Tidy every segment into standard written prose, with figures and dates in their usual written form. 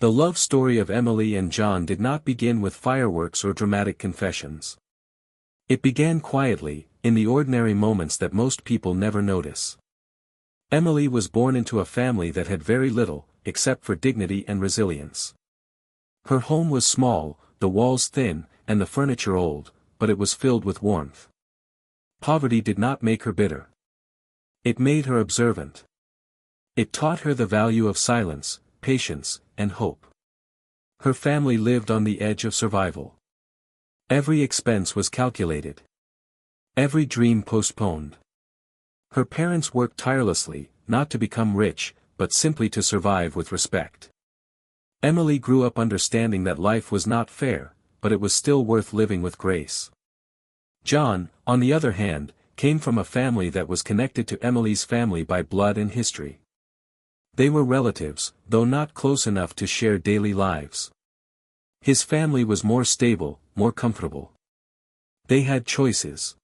The love story of Emily and John did not begin with fireworks or dramatic confessions. It began quietly, in the ordinary moments that most people never notice. Emily was born into a family that had very little, except for dignity and resilience. Her home was small, the walls thin, and the furniture old, but it was filled with warmth. Poverty did not make her bitter. It made her observant. It taught her the value of silence, patience, and hope. Her family lived on the edge of survival. Every expense was calculated. Every dream postponed. Her parents worked tirelessly, not to become rich, but simply to survive with respect. Emily grew up understanding that life was not fair, but it was still worth living with grace. John, on the other hand, came from a family that was connected to Emily's family by blood and history. They were relatives, though not close enough to share daily lives. His family was more stable, more comfortable. They had choices.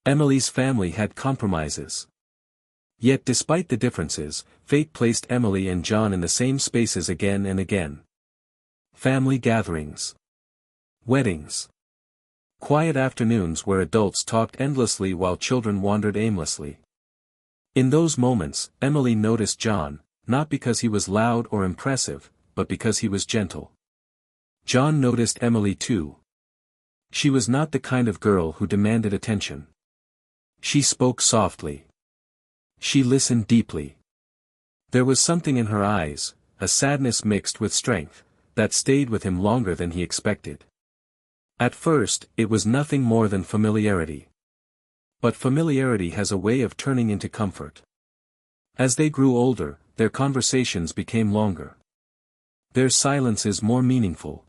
Emily's family had compromises. Yet despite the differences, fate placed Emily and John in the same spaces again and again. Family gatherings. Weddings. Quiet afternoons where adults talked endlessly while children wandered aimlessly. In those moments, Emily noticed John, not because he was loud or impressive, but because he was gentle. John noticed Emily too. She was not the kind of girl who demanded attention. She spoke softly. She listened deeply. There was something in her eyes, a sadness mixed with strength, that stayed with him longer than he expected. At first, it was nothing more than familiarity. But familiarity has a way of turning into comfort. As they grew older, their conversations became longer. Their silences more meaningful.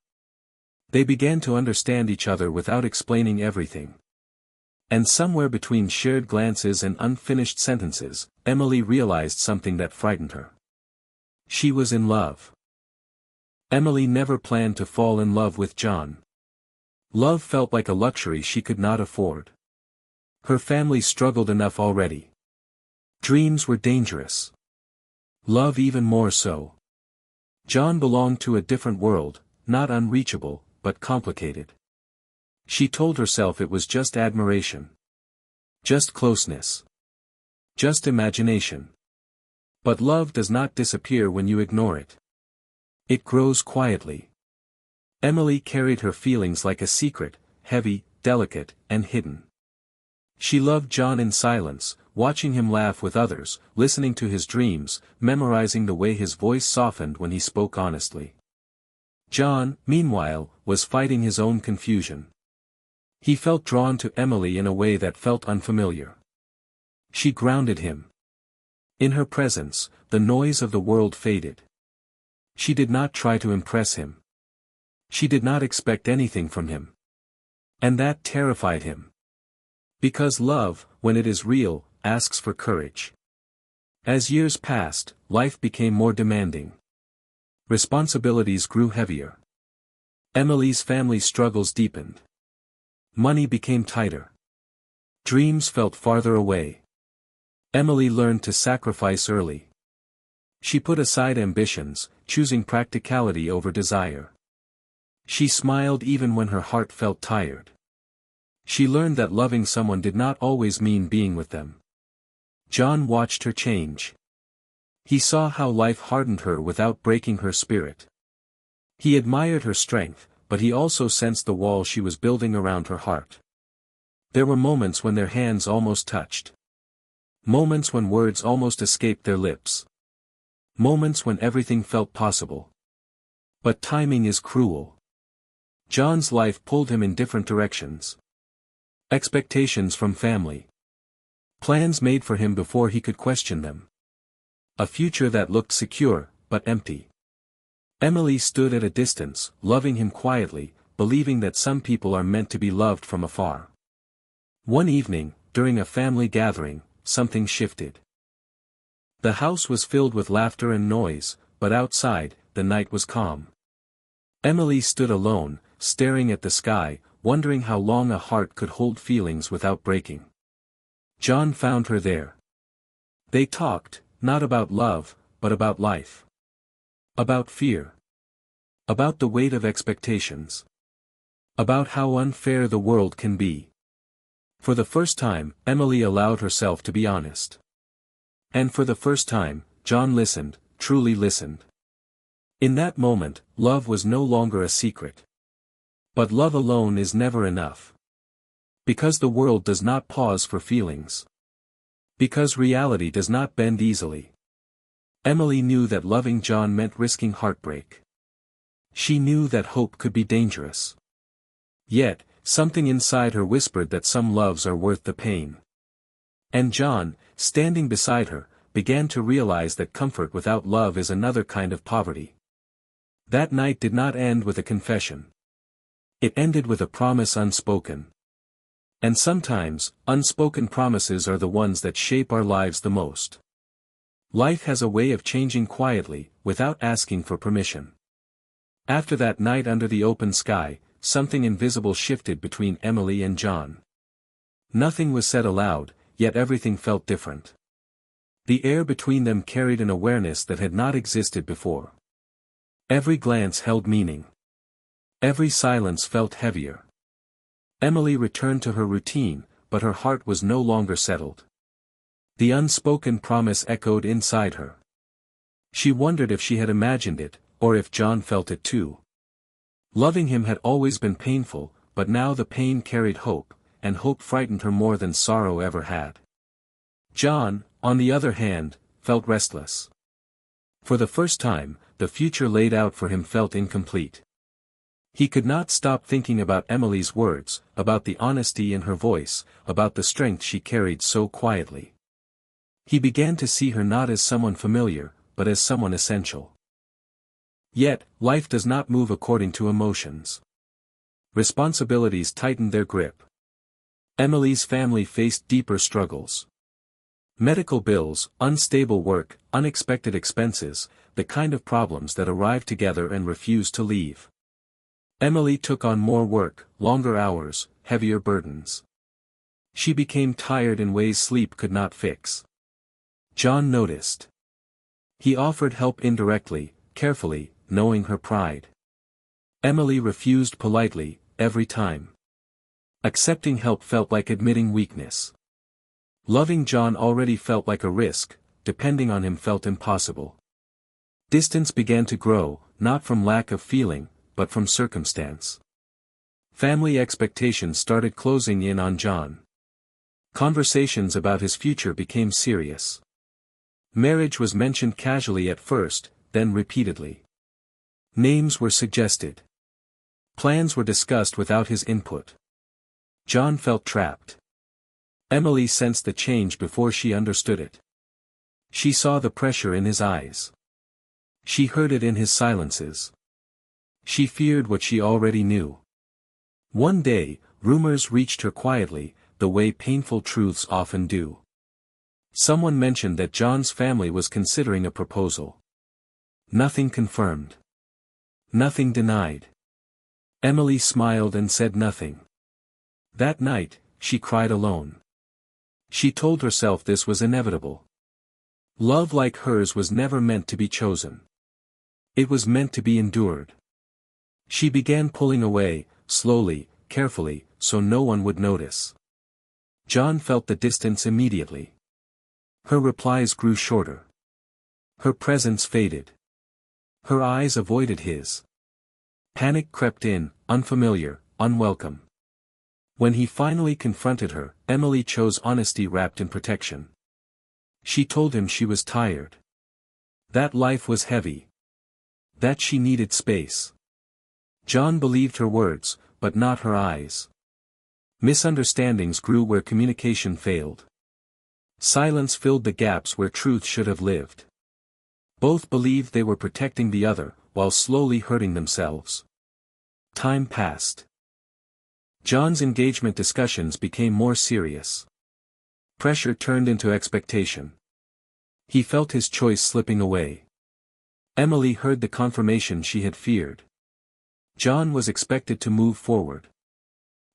They began to understand each other without explaining everything. And somewhere between shared glances and unfinished sentences, Emily realized something that frightened her. She was in love. Emily never planned to fall in love with John. Love felt like a luxury she could not afford. Her family struggled enough already. Dreams were dangerous. Love even more so. John belonged to a different world, not unreachable, but complicated. She told herself it was just admiration. Just closeness. Just imagination. But love does not disappear when you ignore it. It grows quietly. Emily carried her feelings like a secret, heavy, delicate, and hidden. She loved John in silence, watching him laugh with others, listening to his dreams, memorizing the way his voice softened when he spoke honestly. John, meanwhile, was fighting his own confusion. He felt drawn to Emily in a way that felt unfamiliar. She grounded him. In her presence, the noise of the world faded. She did not try to impress him. She did not expect anything from him. And that terrified him. Because love, when it is real, asks for courage. As years passed, life became more demanding. Responsibilities grew heavier. Emily's family struggles deepened. Money became tighter. Dreams felt farther away. Emily learned to sacrifice early. She put aside ambitions, choosing practicality over desire. She smiled even when her heart felt tired. She learned that loving someone did not always mean being with them. John watched her change. He saw how life hardened her without breaking her spirit. He admired her strength, but he also sensed the wall she was building around her heart. There were moments when their hands almost touched. Moments when words almost escaped their lips. Moments when everything felt possible. But timing is cruel. John's life pulled him in different directions. Expectations from family. Plans made for him before he could question them. A future that looked secure, but empty. Emily stood at a distance, loving him quietly, believing that some people are meant to be loved from afar. One evening, during a family gathering, something shifted. The house was filled with laughter and noise, but outside, the night was calm. Emily stood alone, staring at the sky, wondering how long a heart could hold feelings without breaking. John found her there. They talked, not about love, but about life. About fear. About the weight of expectations. About how unfair the world can be. For the first time, Emily allowed herself to be honest. And for the first time, John listened, truly listened. In that moment, love was no longer a secret. But love alone is never enough. Because the world does not pause for feelings. Because reality does not bend easily. Emily knew that loving John meant risking heartbreak. She knew that hope could be dangerous. Yet, something inside her whispered that some loves are worth the pain. And John, standing beside her, began to realize that comfort without love is another kind of poverty. That night did not end with a confession. It ended with a promise unspoken. And sometimes, unspoken promises are the ones that shape our lives the most. Life has a way of changing quietly, without asking for permission. After that night under the open sky, something invisible shifted between Emily and John. Nothing was said aloud, yet everything felt different. The air between them carried an awareness that had not existed before. Every glance held meaning. Every silence felt heavier. Emily returned to her routine, but her heart was no longer settled. The unspoken promise echoed inside her. She wondered if she had imagined it, or if John felt it too. Loving him had always been painful, but now the pain carried hope, and hope frightened her more than sorrow ever had. John, on the other hand, felt restless. For the first time, the future laid out for him felt incomplete. He could not stop thinking about Emily's words, about the honesty in her voice, about the strength she carried so quietly. He began to see her not as someone familiar, but as someone essential. Yet, life does not move according to emotions. Responsibilities tightened their grip. Emily's family faced deeper struggles. Medical bills, unstable work, unexpected expenses, the kind of problems that arrived together and refused to leave. Emily took on more work, longer hours, heavier burdens. She became tired in ways sleep could not fix. John noticed. He offered help indirectly, carefully, knowing her pride. Emily refused politely, every time. Accepting help felt like admitting weakness. Loving John already felt like a risk, depending on him felt impossible. Distance began to grow, not from lack of feeling, but from circumstance. Family expectations started closing in on John. Conversations about his future became serious. Marriage was mentioned casually at first, then repeatedly. Names were suggested. Plans were discussed without his input. John felt trapped. Emily sensed the change before she understood it. She saw the pressure in his eyes. She heard it in his silences. She feared what she already knew. One day, rumors reached her quietly, the way painful truths often do. Someone mentioned that John's family was considering a proposal. Nothing confirmed. Nothing denied. Emily smiled and said nothing. That night, she cried alone. She told herself this was inevitable. Love like hers was never meant to be chosen. It was meant to be endured. She began pulling away, slowly, carefully, so no one would notice. John felt the distance immediately. Her replies grew shorter. Her presence faded. Her eyes avoided his. Panic crept in, unfamiliar, unwelcome. When he finally confronted her, Emily chose honesty wrapped in protection. She told him she was tired. That life was heavy. That she needed space. John believed her words, but not her eyes. Misunderstandings grew where communication failed. Silence filled the gaps where truth should have lived. Both believed they were protecting the other, while slowly hurting themselves. Time passed. John's engagement discussions became more serious. Pressure turned into expectation. He felt his choice slipping away. Emily heard the confirmation she had feared. John was expected to move forward.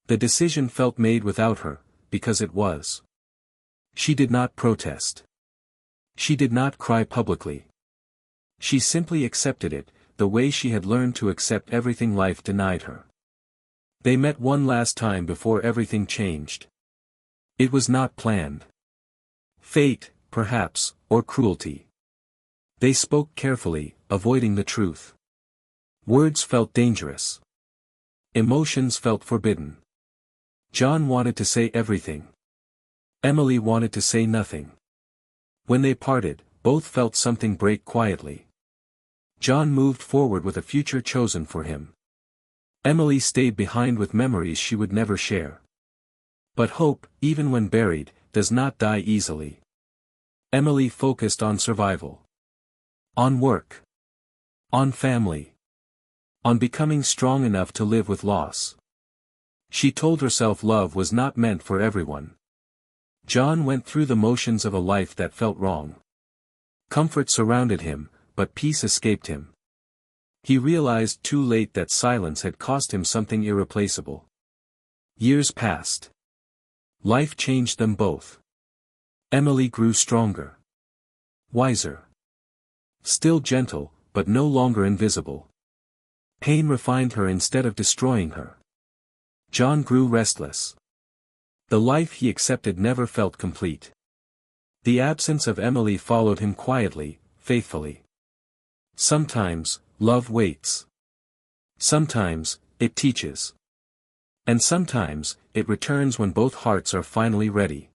The decision felt made without her, because it was. She did not protest. She did not cry publicly. She simply accepted it, the way she had learned to accept everything life denied her. They met one last time before everything changed. It was not planned. Fate, perhaps, or cruelty. They spoke carefully, avoiding the truth. Words felt dangerous. Emotions felt forbidden. John wanted to say everything. Emily wanted to say nothing. When they parted, both felt something break quietly. John moved forward with a future chosen for him. Emily stayed behind with memories she would never share. But hope, even when buried, does not die easily. Emily focused on survival. On work. On family. On becoming strong enough to live with loss. She told herself love was not meant for everyone. John went through the motions of a life that felt wrong. Comfort surrounded him, but peace escaped him. He realized too late that silence had cost him something irreplaceable. Years passed. Life changed them both. Emily grew stronger. Wiser. Still gentle, but no longer invisible. Pain refined her instead of destroying her. John grew restless. The life he accepted never felt complete. The absence of Emily followed him quietly, faithfully. Sometimes, love waits. Sometimes, it teaches. And sometimes, it returns when both hearts are finally ready.